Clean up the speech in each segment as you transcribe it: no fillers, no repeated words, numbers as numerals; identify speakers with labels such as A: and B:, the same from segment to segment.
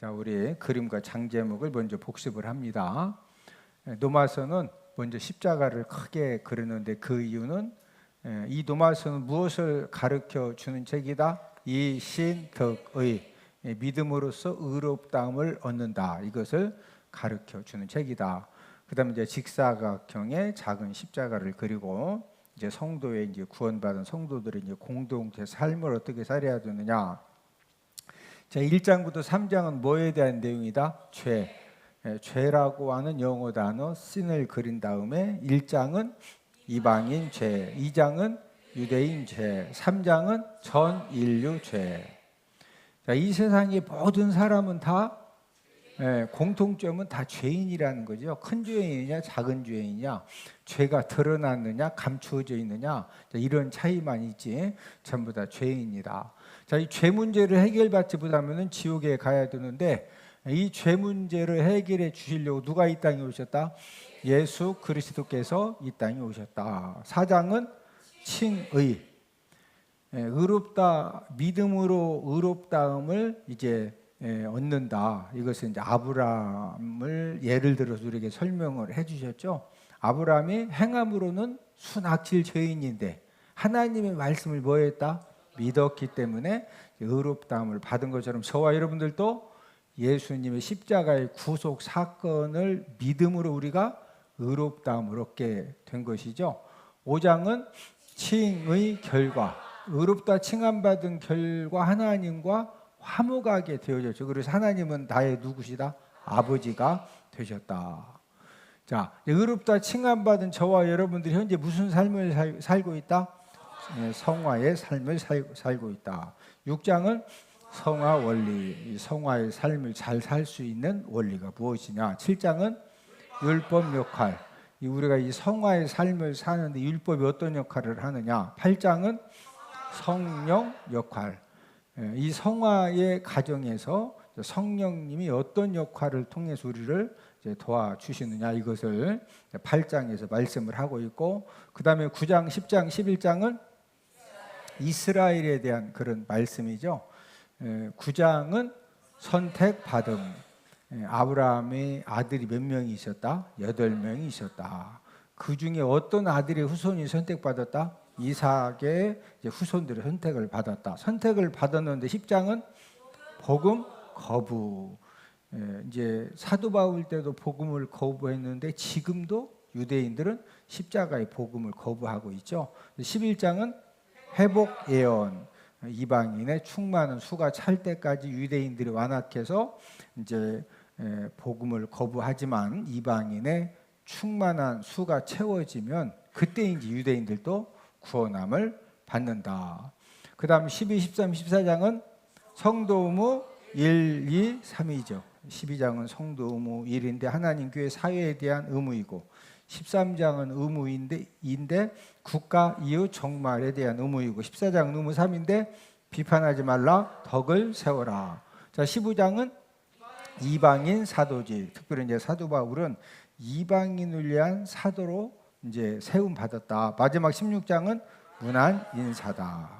A: 자, 우리 그림과 장제목을 먼저 복습을 합니다. 노마서는 먼저 십자가를 크게 그렸는데 그 이유는 이 노마서는 무엇을 가르쳐 주는 책이다? 이신덕의 믿음으로써 의롭다함을 얻는다. 이것을 가르쳐 주는 책이다. 그다음에 이제 직사각형의 작은 십자가를 그리고 이제 성도의 이제 구원받은 성도들의 이제 공동체 삶을 어떻게 살아야 되느냐. 자, 1장부터 3장은 뭐에 대한 내용이다? 죄. 죄라고 하는 영어 단어 sin을 그린 다음에 1장은 이방인 죄, 2장은 유대인 죄, 3장은 전 인류 죄. 자, 이 세상의 모든 사람은 다 공통점은 다 죄인이라는 거죠. 큰 죄인이냐 작은 죄인이냐, 죄가 드러났느냐 감추어져 있느냐, 이런 차이만 있지 전부 다 죄인이다. 자, 이 죄 문제를 해결받지 못하면 지옥에 가야 되는데 이 죄 문제를 해결해 주시려고 누가 이 땅에 오셨다? 예수 그리스도께서 이 땅에 오셨다. 4장은 칭의, 의롭다, 믿음으로 의롭다함을 이제 얻는다. 이것은 이제 아브라함을 예를 들어서 우리에게 설명을 해주셨죠. 아브라함이 행함으로는 순악질 죄인인데 하나님의 말씀을 뭐했다? 믿었기 때문에 의롭다함을 받은 것처럼 저와 여러분들도 예수님의 십자가의 구속 사건을 믿음으로 우리가 의롭다함을 얻게 된 것이죠. 5장은 칭의 결과, 의롭다 칭함받은 결과 하나님과 화목하게 되어졌죠. 그래서 하나님은 나의 누구시다? 아버지가 되셨다. 자, 의롭다 칭함받은 저와 여러분들이 현재 무슨 삶을 살고 있다? 성화의 삶을 살고 있다. 6장은 성화 원리, 성화의 삶을 잘 살 수 있는 원리가 무엇이냐. 7장은 율법 역할, 우리가 이 성화의 삶을 사는데 율법이 어떤 역할을 하느냐. 8장은 성령 역할, 이 성화의 과정에서 성령님이 어떤 역할을 통해서 우리를 도와주시느냐, 이것을 8장에서 말씀을 하고 있고, 그 다음에 9장, 10장, 11장은 이스라엘에 대한 그런 말씀이죠. 9장은 선택받음, 아브라함의 아들이 몇 명이 있었다? 8명이 있었다. 그 중에 어떤 아들의 후손이 선택받았다? 이삭의 후손들의 선택을 받았다. 선택을 받았는데 10장은 복음 거부. 이제 사도 바울 때도 복음을 거부했는데 지금도 유대인들은 십자가의 복음을 거부하고 있죠. 11장은 회복 예언. 이방인의 충만한 수가 찰 때까지 유대인들이 완악해서 이제 복음을 거부하지만 이방인의 충만한 수가 채워지면 그때 이제 유대인들도 구원함을 받는다. 그 다음 12, 13, 14장은 성도 의무 1, 2, 3이죠. 12장은 성도 의무 1인데 하나님 교회 사회에 대한 의무이고, 13장은 의무인데 국가 이웃 정말에 대한 의무이고, 14장은 의무 3인데 비판하지 말라 덕을 세워라. 자, 15장은 이방인 사도지. 특별히 이제 사도 바울은 이방인을 위한 사도로 이제 세움 받았다. 마지막 16장은 문안 인사다.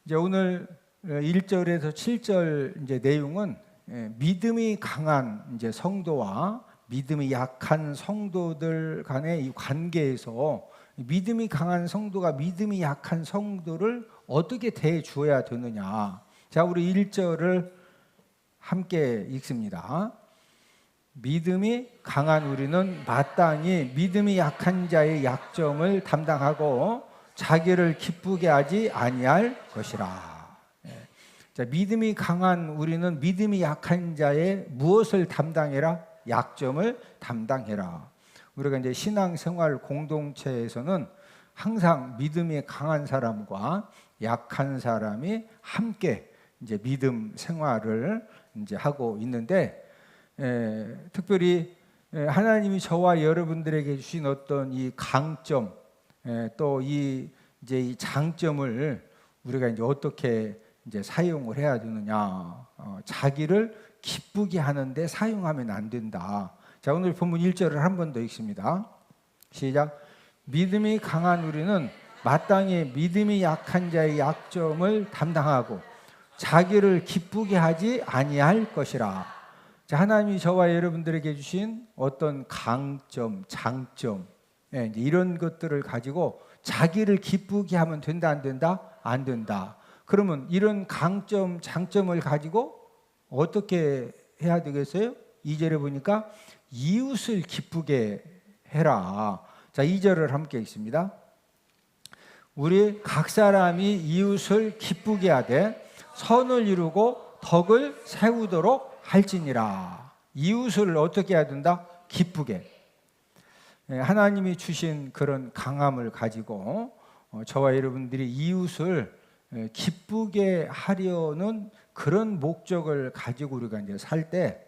A: 이제 오늘 1절에서 7절 이제 내용은 믿음이 강한 이제 성도와 믿음이 약한 성도들 간의 이 관계에서 믿음이 강한 성도가 믿음이 약한 성도를 어떻게 대해 주어야 되느냐. 자, 우리 1절을 함께 읽습니다. 믿음이 강한 우리는 마땅히 믿음이 약한 자의 약점을 담당하고 자기를 기쁘게 하지 아니할 것이라. 자, 믿음이 강한 우리는 믿음이 약한 자의 무엇을 담당해라? 약점을 담당해라. 우리가 이제 신앙생활 공동체에서는 항상 믿음이 강한 사람과 약한 사람이 함께 이제 믿음 생활을 이제 하고 있는데, 특별히 하나님이 저와 여러분들에게 주신 어떤 이 강점, 또 이 이제 이 장점을 우리가 이제 어떻게 이제 사용을 해야 되느냐? 자기를 기쁘게 하는데 사용하면 안 된다. 자, 오늘 본문 1절을 한 번 더 읽습니다. 시작. 믿음이 강한 우리는 마땅히 믿음이 약한 자의 약점을 담당하고 자기를 기쁘게 하지 아니할 것이라. 자, 하나님이 저와 여러분들에게 주신 어떤 강점, 장점, 이제 이런 것들을 가지고 자기를 기쁘게 하면 된다, 안 된다? 안 된다. 그러면 이런 강점, 장점을 가지고 어떻게 해야 되겠어요? 2절에 보니까 이웃을 기쁘게 해라. 자, 2절을 함께 읽습니다. 우리 각 사람이 이웃을 기쁘게 하되 선을 이루고 덕을 세우도록 할지니라. 이웃을 어떻게 해야 된다? 기쁘게. 하나님이 주신 그런 강함을 가지고 저와 여러분들이 이웃을 기쁘게 하려는 그런 목적을 가지고 우리가 이제 살 때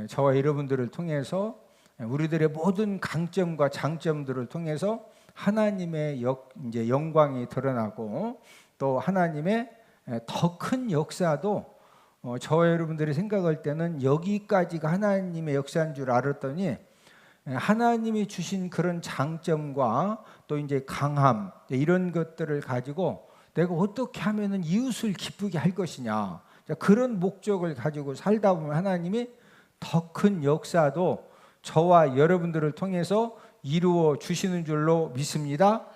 A: 저와 여러분들을 통해서 우리들의 모든 강점과 장점들을 통해서 하나님의 이제 영광이 드러나고 또 하나님의 더 큰 역사도 저와 여러분들이 생각할 때는 여기까지가 하나님의 역사인 줄 알았더니 하나님이 주신 그런 장점과 또 이제 강함 이런 것들을 가지고 내가 어떻게 하면은 이웃을 기쁘게 할 것이냐, 그런 목적을 가지고 살다 보면 하나님이 더 큰 역사도 저와 여러분들을 통해서 이루어 주시는 줄로 믿습니다.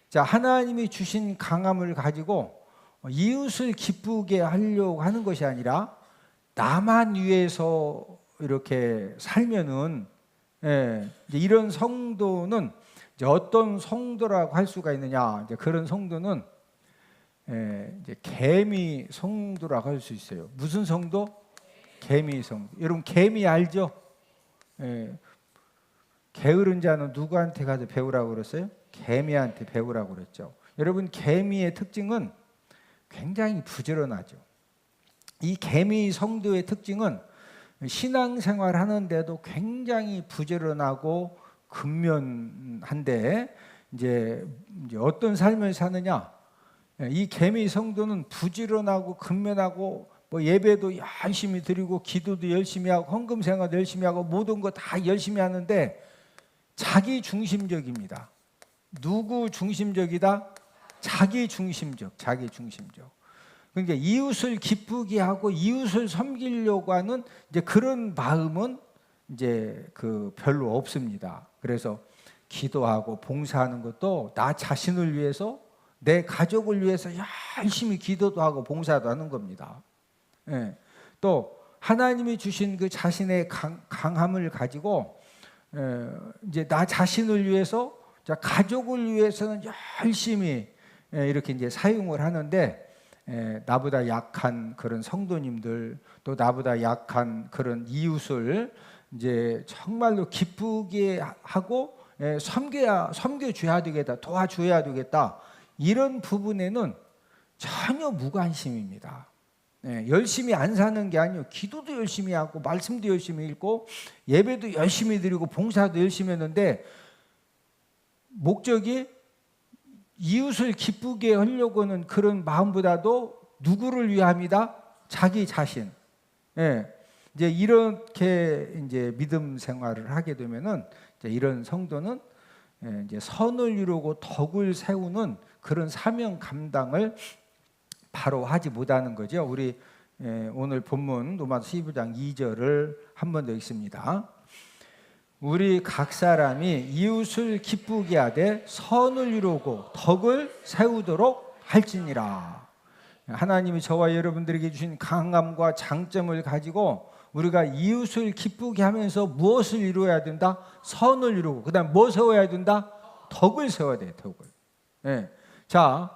A: 자, 하나님이 주신 강함을 가지고 이웃을 기쁘게 하려고 하는 것이 아니라 나만 위해서 이렇게 살면은 이제 이런 성도는 이제 어떤 성도라고 할 수가 있느냐? 이제 그런 성도는 이제 개미 성도라고 할 수 있어요. 무슨 성도? 개미 성도. 여러분 개미 알죠? 게으른 자는 누구한테 가서 배우라고 그랬어요? 개미한테 배우라고 그랬죠. 여러분 개미의 특징은 굉장히 부지런하죠. 이 개미 성도의 특징은 신앙생활 하는데도 굉장히 부지런하고 근면한데 이제 어떤 삶을 사느냐? 이 개미 성도는 부지런하고 근면하고 뭐 예배도 열심히 드리고 기도도 열심히 하고 헌금 생활도 열심히 하고 모든 거 다 열심히 하는데 자기 중심적입니다. 누구 중심적이다? 자기 중심적, 자기 중심적. 그러니까 이웃을 기쁘게 하고 이웃을 섬기려고 하는 이제 그런 마음은 이제 별로 없습니다. 그래서 기도하고 봉사하는 것도 나 자신을 위해서, 내 가족을 위해서 열심히 기도도 하고 봉사도 하는 겁니다. 또 하나님이 주신 그 자신의 강함을 가지고 이제 나 자신을 위해서, 가족을 위해서는 열심히 이렇게 이제 사용을 하는데 나보다 약한 그런 성도님들, 또 나보다 약한 그런 이웃을 이제 정말로 기쁘게 하고 섬겨줘야 되겠다, 도와줘야 되겠다, 이런 부분에는 전혀 무관심입니다. 열심히 안 사는 게 아니에요. 기도도 열심히 하고 말씀도 열심히 읽고 예배도 열심히 드리고 봉사도 열심히 했는데 목적이 이웃을 기쁘게 하려고 하는 그런 마음보다도 누구를 위함이다? 자기 자신. 이제 이렇게 이제 믿음 생활을 하게 되면은 이제 이런 성도는 이제 선을 이루고 덕을 세우는 그런 사명 감당을 바로 하지 못하는 거죠. 우리 오늘 본문 로마서 12장 2절을 한 번 더 읽습니다. 우리 각 사람이 이웃을 기쁘게 하되 선을 이루고 덕을 세우도록 할지니라. 하나님이 저와 여러분들에게 주신 강함과 장점을 가지고 우리가 이웃을 기쁘게 하면서 무엇을 이루어야 된다? 선을 이루고, 그 다음 뭐 세워야 된다? 덕을 세워야 돼요. 덕을. 자,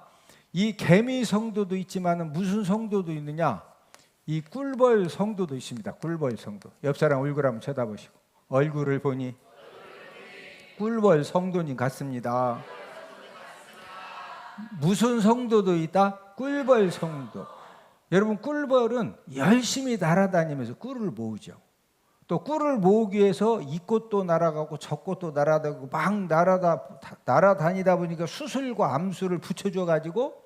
A: 이 개미 성도도 있지만 무슨 성도도 있느냐? 이 꿀벌 성도도 있습니다. 꿀벌 성도. 옆 사람 얼굴 한번 쳐다보시고, 얼굴을 보니 꿀벌 성도님 같습니다. 무슨 성도도 있다? 꿀벌 성도. 여러분 꿀벌은 열심히 날아다니면서 꿀을 모으죠. 또 꿀을 모으기 위해서 이 꽃도 날아가고 저 꽃도 날아다니고 막 날아다니다 보니까 수술과 암수를 붙여줘 가지고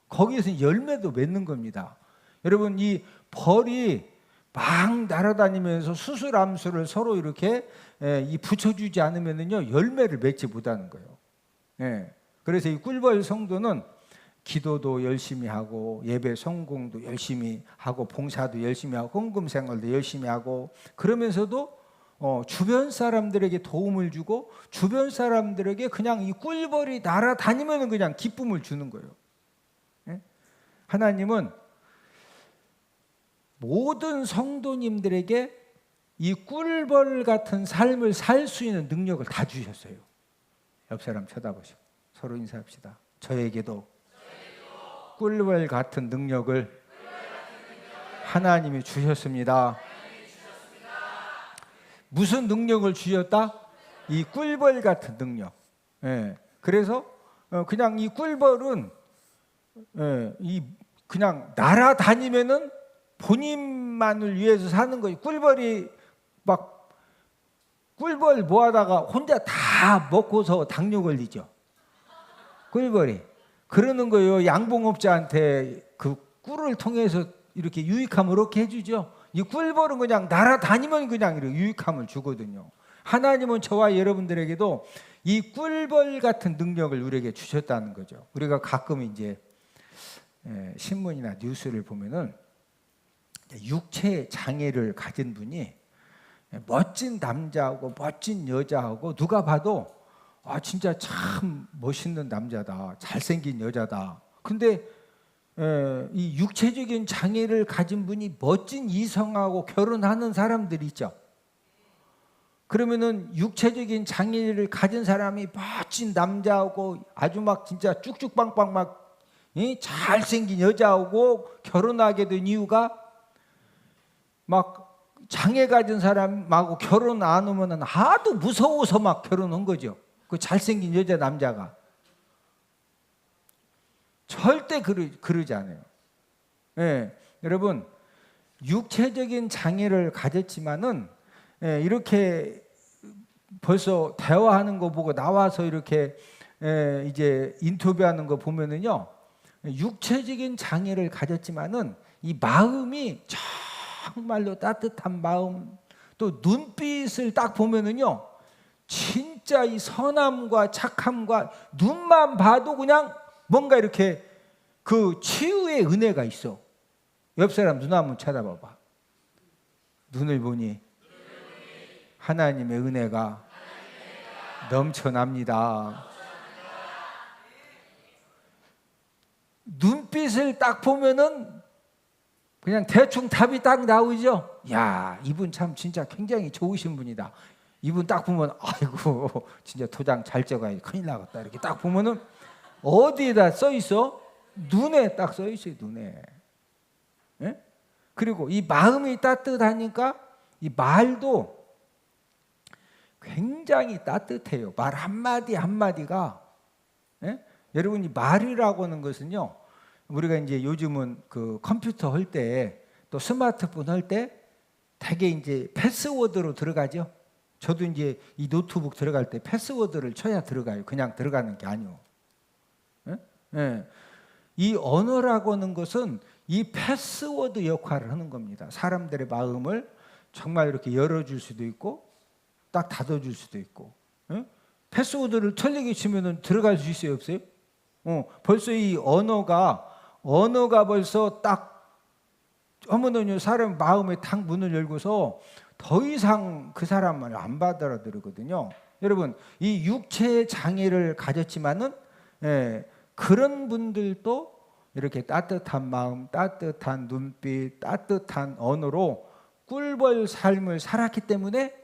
A: 거기에서 열매도 맺는 겁니다. 여러분, 이 벌이 막 날아다니면서 수술암수를 서로 이렇게 붙여주지 않으면요 열매를 맺지 못하는 거예요. 예. 그래서 이 꿀벌 성도는 기도도 열심히 하고 예배 성공도 열심히 하고 봉사도 열심히 하고 헌금 생활도 열심히 하고 그러면서도 주변 사람들에게 도움을 주고 주변 사람들에게 그냥 이 꿀벌이 날아다니면 그냥 기쁨을 주는 거예요. 예? 하나님은 모든 성도님들에게 이 꿀벌 같은 삶을 살 수 있는 능력을 다 주셨어요. 옆 사람 쳐다보시고 서로 인사합시다. 저에게도 꿀벌 같은 능력을 하나님이 주셨습니다. 무슨 능력을 주셨다? 이 꿀벌 같은 능력. 예. 그래서 그냥 이 꿀벌은 그냥 날아다니면은 본인만을 위해서 사는 거예요. 꿀벌이 막 꿀벌 모아다가 혼자 다 먹고서 당뇨 걸리죠. 꿀벌이 그러는 거예요. 양봉업자한테 그 꿀을 통해서 이렇게 유익함을 얻게 해주죠. 이 꿀벌은 그냥 날아다니면 그냥 이렇게 유익함을 주거든요. 하나님은 저와 여러분들에게도 이 꿀벌 같은 능력을 우리에게 주셨다는 거죠. 우리가 가끔 이제 신문이나 뉴스를 보면은 육체 장애를 가진 분이 멋진 남자하고 멋진 여자하고 누가 봐도 진짜 참 멋있는 남자다, 잘생긴 여자다. 근데 이 육체적인 장애를 가진 분이 멋진 이성하고 결혼하는 사람들이 있죠. 그러면은 육체적인 장애를 가진 사람이 멋진 남자하고 아주 막 진짜 쭉쭉빵빵 막 잘생긴 여자하고 결혼하게 된 이유가 막 장애 가진 사람하고 결혼 안 하면은 하도 무서워서 막 결혼한 거죠. 그 잘생긴 여자 남자가 절대 그러지 않아요. 예, 여러분 육체적인 장애를 가졌지만은 이렇게 벌써 대화하는 거 보고 나와서 이렇게 이제 인터뷰하는 거 보면은요 육체적인 장애를 가졌지만은 이 마음이 정말로 따뜻한 마음, 또 눈빛을 딱 보면은요 진짜 이 선함과 착함과 눈만 봐도 그냥 뭔가 이렇게 그 치유의 은혜가 있어. 옆 사람 눈 한번 쳐다봐봐. 눈을 보니 하나님의 은혜가 넘쳐납니다. 눈빛을 딱 보면은 그냥 대충 답이 딱 나오죠. 야, 이분 참 진짜 굉장히 좋으신 분이다. 이분 딱 보면 아이고 진짜 도장 잘 찍어야지 큰일 나겠다. 이렇게 딱 보면은 어디에다 써 있어? 눈에 딱 써 있어요. 눈에. 예? 그리고 이 마음이 따뜻하니까 이 말도 굉장히 따뜻해요. 말 한마디 한마디가. 예? 여러분 이 말이라고 하는 것은요. 우리가 이제 요즘은 그 컴퓨터 할 때 또 스마트폰 할 때 되게 이제 패스워드로 들어가죠. 저도 이제 이 노트북 들어갈 때 패스워드를 쳐야 들어가요. 그냥 들어가는 게 아니오. 예? 예. 이 언어라고 하는 것은 이 패스워드 역할을 하는 겁니다. 사람들의 마음을 정말 이렇게 열어줄 수도 있고 딱 닫아줄 수도 있고. 예? 패스워드를 틀리게 치면은 들어갈 수 있어요, 없어요? 벌써 이 언어가 벌써 딱 하면은요 사람 마음에 탁 문을 열고서 더 이상 그 사람을 안 받아들이거든요. 여러분 이 육체의 장애를 가졌지만은 그런 분들도 이렇게 따뜻한 마음, 따뜻한 눈빛, 따뜻한 언어로 꿀벌 삶을 살았기 때문에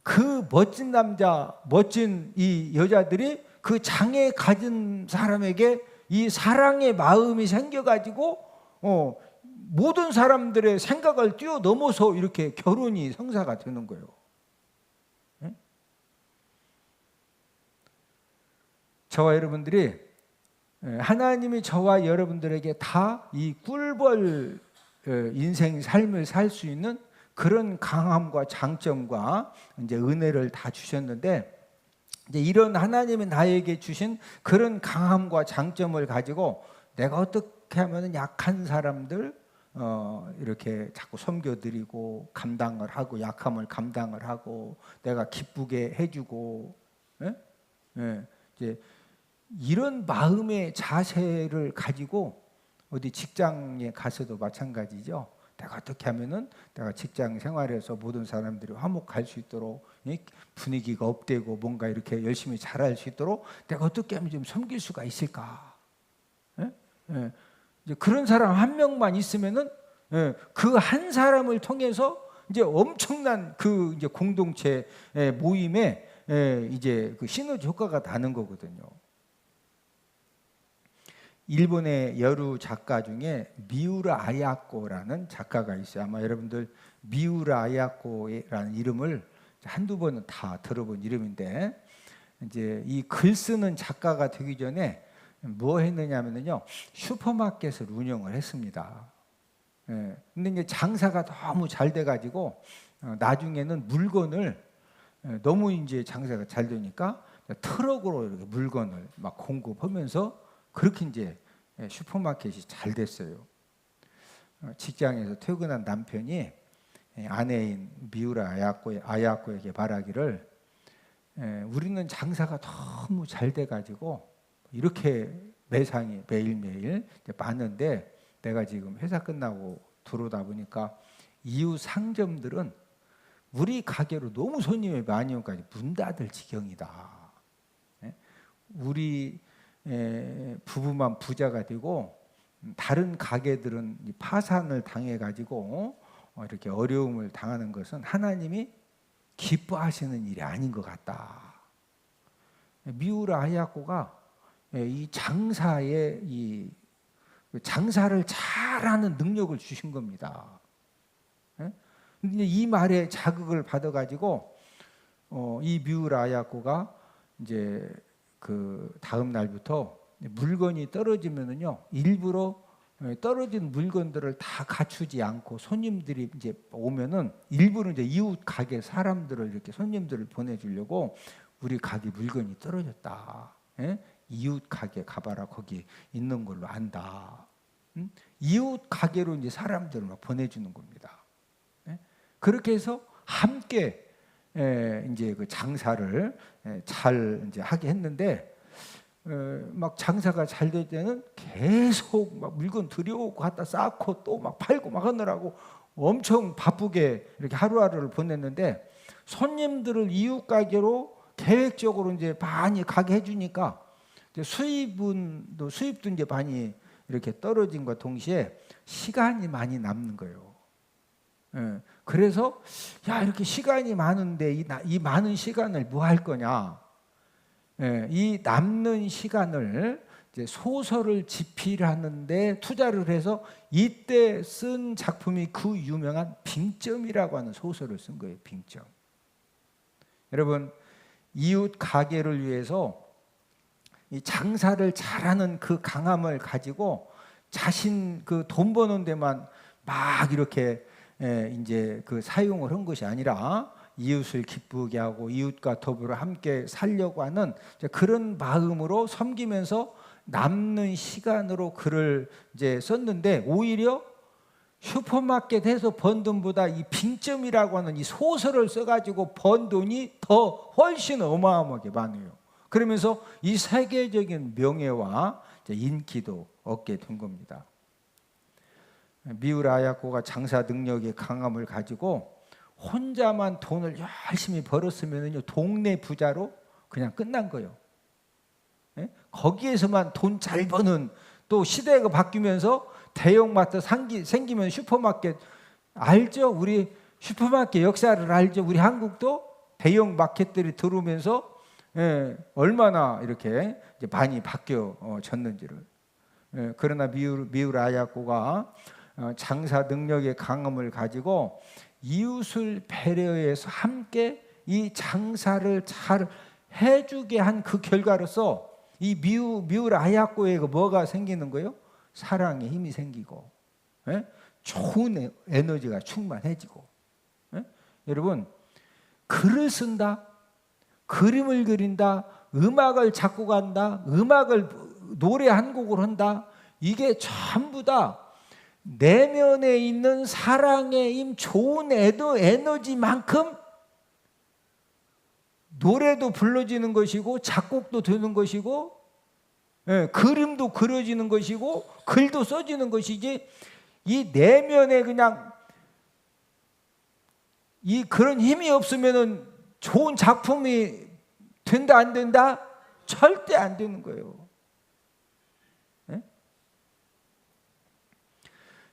A: 그 멋진 남자, 멋진 이 여자들이 그 장애 가진 사람에게 이 사랑의 마음이 생겨가지고 모든 사람들의 생각을 뛰어넘어서 이렇게 결혼이 성사가 되는 거예요. 네? 저와 여러분들이 하나님이 저와 여러분들에게 다 이 꿀벌 인생 삶을 살 수 있는 그런 강함과 장점과 이제 은혜를 다 주셨는데 이제 이런 하나님이 나에게 주신 그런 강함과 장점을 가지고 내가 어떻게 하면 약한 사람들 이렇게 자꾸 섬겨드리고 감당을 하고 약함을 감당을 하고 내가 기쁘게 해주고 예? 예. 이제 이런 마음의 자세를 가지고 어디 직장에 가서도 마찬가지죠. 내가 어떻게 하면은 내가 직장 생활에서 모든 사람들이 화목할 수 있도록 분위기가 업되고 뭔가 이렇게 열심히 잘할 수 있도록 내가 어떻게 하면 좀 섬길 수가 있을까? 예? 예. 이제 그런 사람 한 명만 있으면은 그 한 사람을 통해서 이제 엄청난 그 이제 공동체 모임에 이제 그 시너지 효과가 나는 거거든요. 일본의 여류 작가 중에 미우라 아야코라는 작가가 있어요. 아마 여러분들 미우라 아야코라는 이름을 한두 번은 다 들어본 이름인데 이제 이 글 쓰는 작가가 되기 전에 뭐 했느냐면요 슈퍼마켓을 운영을 했습니다. 근데 이제 장사가 너무 잘 돼가지고 나중에는 물건을 너무 이제 장사가 잘 되니까 트럭으로 이렇게 물건을 막 공급하면서 그렇게 이제 슈퍼마켓이 잘 됐어요. 직장에서 퇴근한 남편이 아내인 미우라 아야코에게 말하기를 우리는 장사가 너무 잘 돼가지고 이렇게 매상이 매일매일 많은데 내가 지금 회사 끝나고 들어오다 보니까 이웃 상점들은 우리 가게로 너무 손님이 많이 오니까 문 닫을 지경이다. 우리 부부만 부자가 되고 다른 가게들은 파산을 당해가지고 이렇게 어려움을 당하는 것은 하나님이 기뻐하시는 일이 아닌 것 같다. 미우라 아야코가 이 장사에 이 장사를 잘하는 능력을 주신 겁니다. 근데 이 말에 자극을 받아가지고 이 미우라 아야코가 이제 그 다음 날부터 물건이 떨어지면은요 일부러 떨어진 물건들을 다 갖추지 않고 손님들이 이제 오면은 일부러 이제 이웃 가게 사람들을 이렇게 손님들을 보내주려고 우리 가게 물건이 떨어졌다. 이웃 가게 가봐라 거기 있는 걸로 안다. 이웃 가게로 이제 사람들을 막 보내주는 겁니다. 그렇게 해서 함께 이제 그 장사를 잘 이제 하게 했는데 막 장사가 잘 될 때는 계속 막 물건 들여오고 갖다 쌓고 또 막 팔고 막 하느라고 엄청 바쁘게 이렇게 하루하루를 보냈는데 손님들을 이웃 가게로 계획적으로 이제 많이 가게 해주니까 이제 수입도 이제 많이 이렇게 떨어진과 동시에 시간이 많이 남는 거예요. 그래서 야 이렇게 시간이 많은데 이 많은 시간을 뭐 할 거냐? 이 남는 시간을 이제 소설을 집필하는데 투자를 해서 이때 쓴 작품이 그 유명한 빙점이라고 하는 소설을 쓴 거예요. 빙점. 여러분 이웃 가게를 위해서 이 장사를 잘하는 그 강함을 가지고 자신 그 돈 버는 데만 막 이렇게 이제 그 사용을 한 것이 아니라 이웃을 기쁘게 하고 이웃과 더불어 함께 살려고 하는 그런 마음으로 섬기면서 남는 시간으로 글을 이제 썼는데 오히려 슈퍼마켓에서 번 돈보다 이 빙점이라고 하는 이 소설을 써가지고 번 돈이 더 훨씬 어마어마하게 많아요. 그러면서 이 세계적인 명예와 인기도 얻게 된 겁니다. 미우라 아야코가 장사 능력의 강함을 가지고 혼자만 돈을 열심히 벌었으면요 동네 부자로 그냥 끝난 거예요. 거기에서만 돈 잘 버는 또 시대가 바뀌면서 대형마트 생기면 슈퍼마켓 알죠? 우리 슈퍼마켓 역사를 알죠? 우리 한국도 대형 마켓들이 들어오면서 얼마나 이렇게 이제 많이 바뀌어졌는지를. 그러나 미우라 아야코가 장사 능력의 강함을 가지고 이웃을 배려해서 함께 이 장사를 잘 해주게 한 그 결과로서 이 미우라 아야코에 뭐가 생기는 거예요? 사랑의 힘이 생기고 좋은 에너지가 충만해지고. 여러분 글을 쓴다, 그림을 그린다, 음악을 작곡한다, 노래 한 곡을 한다. 이게 전부 다 내면에 있는 사랑의 힘, 좋은 에너지만큼 노래도 불러지는 것이고 작곡도 되는 것이고, 예, 그림도 그려지는 것이고 글도 써지는 것이지, 이 내면에 그냥 이 그런 힘이 없으면은 좋은 작품이 된다 안 된다? 절대 안 되는 거예요. 예?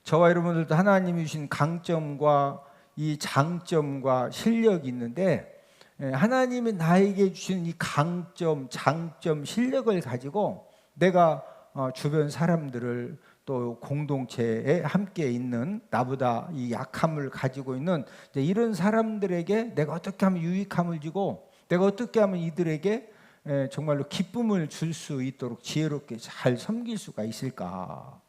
A: 저와 여러분들도 하나님이 주신 강점과 이 장점과 실력이 있는데, 하나님이 나에게 주신 이 강점, 장점, 실력을 가지고 내가 주변 사람들을, 또 공동체에 함께 있는 나보다 이 약함을 가지고 있는 이런 사람들에게 내가 어떻게 하면 유익함을 주고, 내가 어떻게 하면 이들에게 정말로 기쁨을 줄 수 있도록 지혜롭게 잘 섬길 수가 있을까?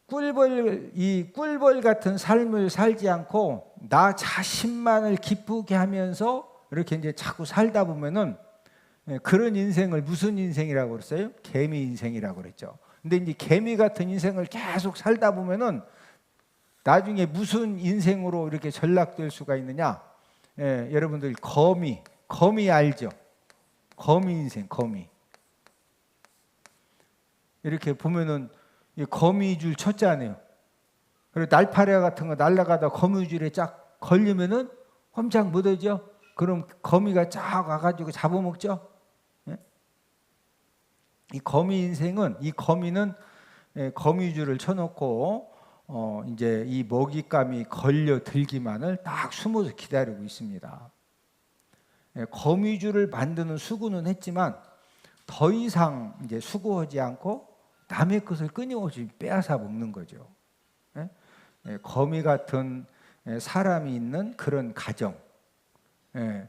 A: 꿀벌 같은 삶을 살지 않고 나 자신만을 기쁘게 하면서 이렇게 이제 자꾸 살다 보면은, 그런 인생을 무슨 인생이라고 그랬어요? 개미 인생이라고 그랬죠. 근데 이제 개미 같은 인생을 계속 살다 보면은 나중에 무슨 인생으로 이렇게 전락될 수가 있느냐? 여러분들 거미 알죠? 거미 인생, 거미. 이렇게 보면은 이 거미줄 쳤잖아요. 그리고 날파리 같은 거 날아가다 거미줄에 쫙 걸리면은 꼼짝 못하죠. 그럼 거미가 쫙 와가지고 잡아먹죠. 이 거미 인생은, 이 거미는 거미줄을 쳐놓고 이제 이 먹잇감이 걸려 들기만을 딱 숨어서 기다리고 있습니다. 거미줄을 만드는 수고는 했지만 더 이상 이제 수고하지 않고 남의 것을 끊임없이 빼앗아 먹는 거죠. 거미 같은 사람이 있는 그런 가정,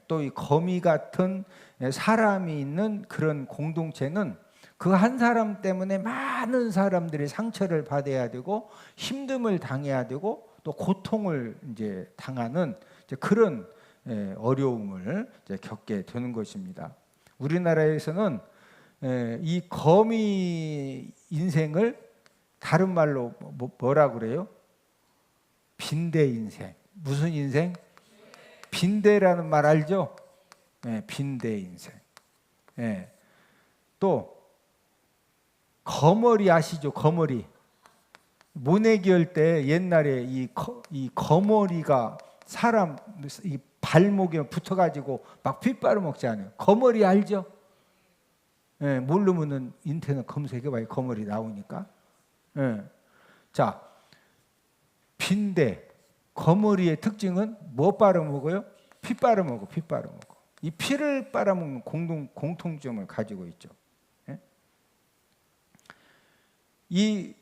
A: 또 이 거미 같은 사람이 있는 그런 공동체는 그 한 사람 때문에 많은 사람들이 상처를 받아야 되고 힘듦을 당해야 되고 또 고통을 이제 당하는 이제 그런 어려움을 이제 겪게 되는 것입니다. 우리나라에서는 이 거미 인생을 다른 말로 뭐라 그래요? 빈대 인생. 무슨 인생? 빈대라는 말 알죠? 빈대 인생. 또 거머리 아시죠? 거머리. 모내기 할 때 옛날에 이 거머리가 사람 이 발목에 붙어가지고 막 피 빨아먹지 않아요. 거머리 알죠? 모르면은 인터넷 검색해봐요. 거머리 나오니까. 자, 빈대 거머리의 특징은 뭐 빨아먹어요? 피 빨아먹어. 피 빨아먹어. 이 피를 빨아먹는 공통점을 가지고 있죠. 이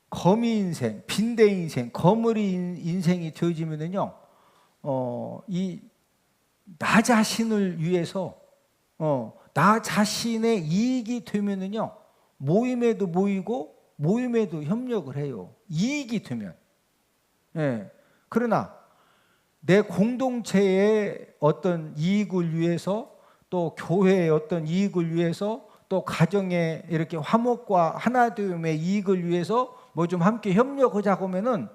A: 거미 인생, 빈대 인생, 거머리 인생이 되어지면은요, 이 나 자신을 위해서, 나 자신의 이익이 되면은요, 모임에도 모이고 모임에도 협력을 해요. 이익이 되면. 그러나 내 공동체의 어떤 이익을 위해서, 또 교회의 어떤 이익을 위해서, 또 가정의 이렇게 화목과 하나됨의 이익을 위해서 뭐 좀 함께 협력하자고 하면은,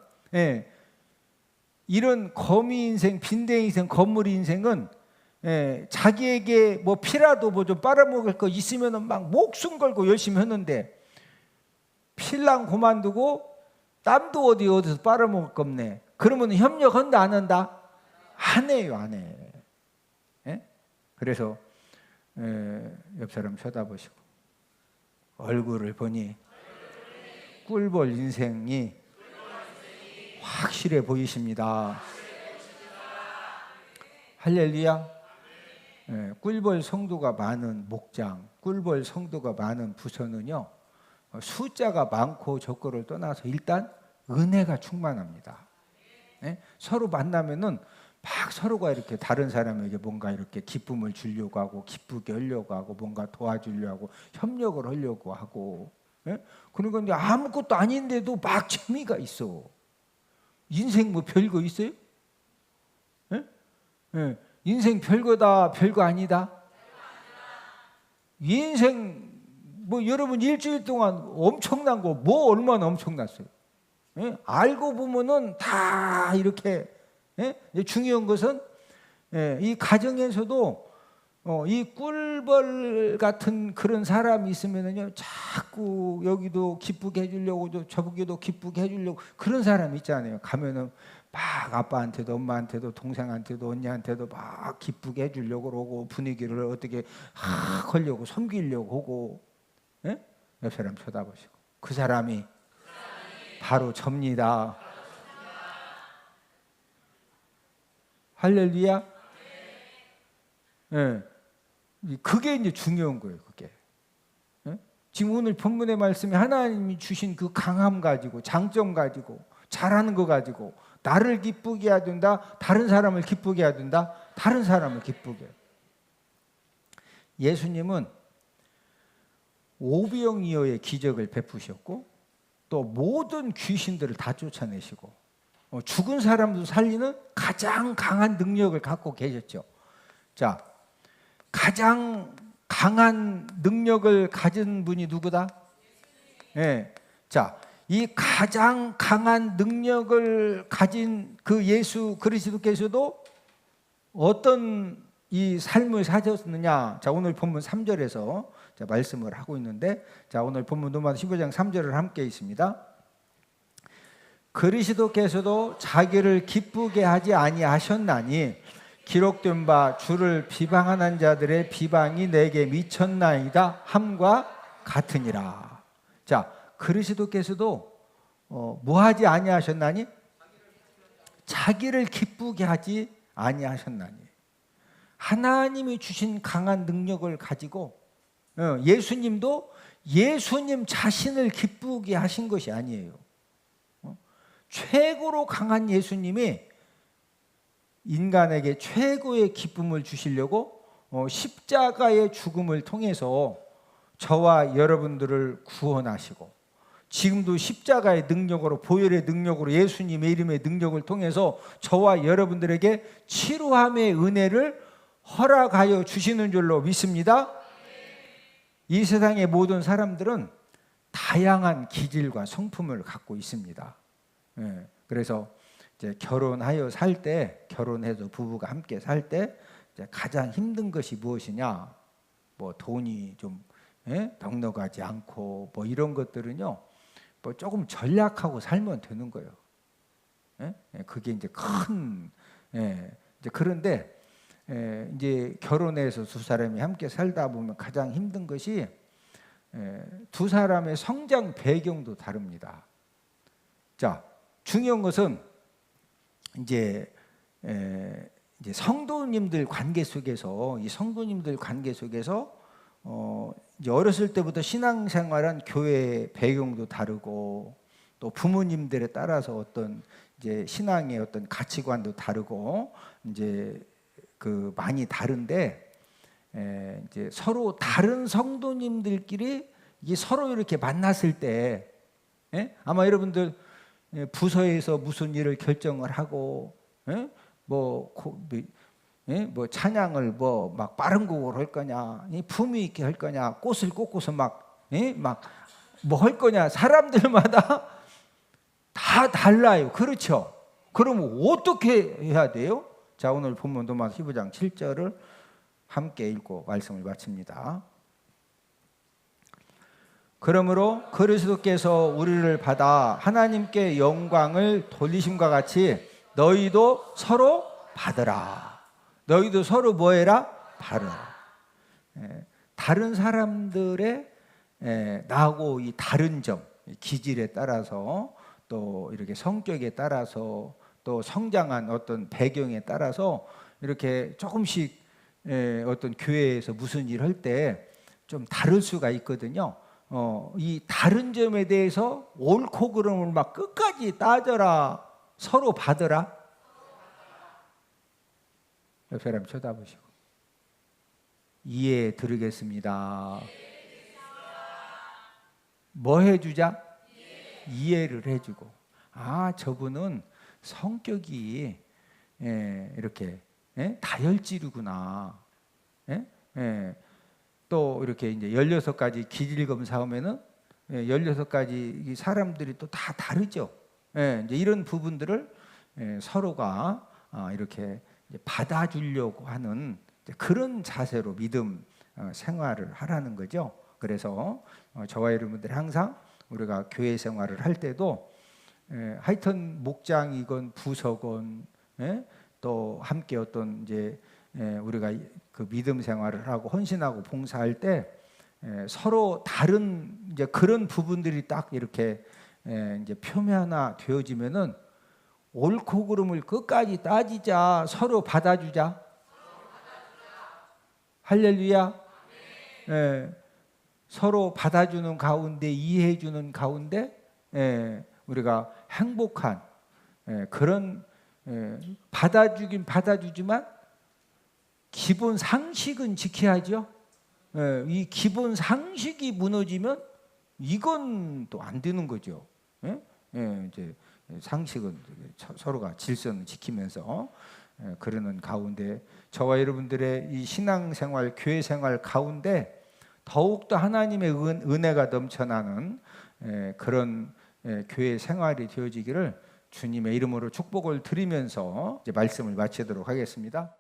A: 이런 거미 인생, 빈대 인생, 거물이 인생은 자기에게 뭐 피라도 뭐 좀 빨아먹을 거 있으면은 막 목숨 걸고 열심히 했는데, 필랑 그만두고 땀도 어디서 빨아먹을 거 없네. 그러면 협력한다 안 한다? 안 해요, 안 해. 그래서 옆 사람 쳐다보시고 얼굴을 보니 꿀벌 인생이 확실해 보이십니다. 할렐루야. 꿀벌 성도가 많은 목장, 꿀벌 성도가 많은 부서는요, 숫자가 많고 적고를 떠나서 일단 은혜가 충만합니다. 서로 만나면은 막 서로가 이렇게 다른 사람에게 뭔가 이렇게 기쁨을 주려고 하고, 기쁘게 하려고 하고, 뭔가 도와주려고 하고, 협력을 하려고 하고. 그러니까 이제 아무것도 아닌데도 막 재미가 있어. 인생 뭐 별거 있어요? 인생 별거다 별거 아니다? 인생 뭐 여러분 일주일 동안 엄청난 거 뭐 얼마나 엄청났어요. 예? 알고 보면은 다 이렇게 예? 중요한 것은 예, 이 가정에서도 이 꿀벌 같은 그런 사람이 있으면은요 자꾸 여기도 기쁘게 해주려고 저기도 기쁘게 해주려고 그런 사람 있잖아요. 가면은 막 아빠한테도 엄마한테도 동생한테도 언니한테도 막 기쁘게 해주려고 그러고 분위기를 어떻게 하려고 섬기려고 하고 예? 옆 사람 쳐다보시고 그 사람이 바로 접니다. 할렐루야. 예. 그게 이제 중요한 거예요. 그게. 예? 지금 오늘 본문의 말씀이 하나님이 주신 그 강함 가지고 장점 가지고 잘하는 거 가지고 나를 기쁘게 해야 된다. 다른 사람을 기쁘게 해야 된다. 다른 사람을 기쁘게. 예수님은 오병이어의 기적을 베푸셨고 또 모든 귀신들을 다 쫓아내시고 죽은 사람도 살리는 가장 강한 능력을 갖고 계셨죠. 자, 가장 강한 능력을 가진 분이 누구다? 예. 자, 이 가장 강한 능력을 가진 그 예수 그리스도께서도 어떤 이 삶을 사셨느냐? 자, 오늘 본문 3절에서 자, 말씀을 하고 있는데, 자, 오늘 본문 로마서 15장 3절을 함께 있습니다. 그리스도께서도 자기를 기쁘게 하지 아니하셨나니 기록된 바 주를 비방하는 자들의 비방이 내게 미쳤나이다 함과 같으니라. 자, 그리스도께서도 뭐 하지 아니하셨나니? 자기를 기쁘게 하지 아니하셨나니. 하나님이 주신 강한 능력을 가지고 예수님도 예수님 자신을 기쁘게 하신 것이 아니에요. 최고로 강한 예수님이 인간에게 최고의 기쁨을 주시려고 십자가의 죽음을 통해서 저와 여러분들을 구원하시고 지금도 십자가의 능력으로 보혈의 능력으로 예수님의 이름의 능력을 통해서 저와 여러분들에게 치료함의 은혜를 허락하여 주시는 줄로 믿습니다. 이 세상의 모든 사람들은 다양한 기질과 성품을 갖고 있습니다. 그래서 이제 결혼하여 살 때, 결혼해서 부부가 함께 살 때 가장 힘든 것이 무엇이냐? 뭐 돈이 좀 넉넉하지 않고 뭐 이런 것들은요, 뭐 조금 전략하고 살면 되는 거예요. 그게 이제 큰 이제 그런데 이제 결혼해서 두 사람이 함께 살다 보면 가장 힘든 것이 두 사람의 성장 배경도 다릅니다. 자, 중요한 것은 이제 성도님들 관계 속에서 이 성도님들 관계 속에서 이제 어렸을 때부터 신앙생활한 교회 배경도 다르고 또 부모님들에 따라서 어떤 이제 신앙의 어떤 가치관도 다르고 이제 그 많이 다른데 이제 서로 다른 성도님들끼리 이게 서로 이렇게 만났을 때 아마 여러분들 부서에서 무슨 일을 결정을 하고 뭐 찬양을 뭐 막 빠른 곡으로 할 거냐, 품위 있게 할 거냐, 꽃을 꽂고서 막 뭐 할 거냐, 사람들마다 다 달라요. 그렇죠? 그러면 어떻게 해야 돼요? 자, 오늘 본문 로마서 15장 7절을 함께 읽고 말씀을 마칩니다. 그러므로 그리스도께서 우리를 받아 하나님께 영광을 돌리심과 같이 너희도 서로 받으라. 너희도 서로 뭐해라? 받으라. 다른 사람들의 나하고 이 다른 점, 기질에 따라서 또 이렇게 성격에 따라서 또 성장한 어떤 배경에 따라서 이렇게 조금씩 어떤 교회에서 무슨 일 할 때 좀 다를 수가 있거든요. 이 다른 점에 대해서 옳고 그름을 막 끝까지 따져라. 서로 받으라. 옆 사람 쳐다보시고 이해 드리겠습니다. 뭐 해주자? 이해를 해주고, 아, 저분은 성격이 이렇게 다혈질이구나. 또 이렇게 이제 16가지 기질 검사하면은 16가지 사람들이 또 다 다르죠. 이제 이런 부분들을 서로가 이렇게 받아주려고 하는 그런 자세로 믿음 생활을 하라는 거죠. 그래서 저와 여러분들이 항상 우리가 교회 생활을 할 때도 하여튼 목장이건 부서건 또 함께 어떤 이제 우리가 그 믿음 생활을 하고 헌신하고 봉사할 때 서로 다른 이제 그런 부분들이 딱 이렇게 이제 표면화 되어지면은 옳고 그름을 끝까지 따지자, 서로 받아주자. 할렐루야. 서로 받아주는 가운데, 이해해주는 가운데 우리가 행복한 그런 받아주긴 받아주지만 기본 상식은 지켜야죠. 이 기본 상식이 무너지면 이건 또 안 되는 거죠. 이제 상식은 서로가 질서는 지키면서 그러는 가운데 저와 여러분들의 이 신앙생활, 교회생활 가운데 더욱더 하나님의 은혜가 넘쳐나는 그런 교회 생활이 되어지기를 주님의 이름으로 축복을 드리면서 이제 말씀을 마치도록 하겠습니다.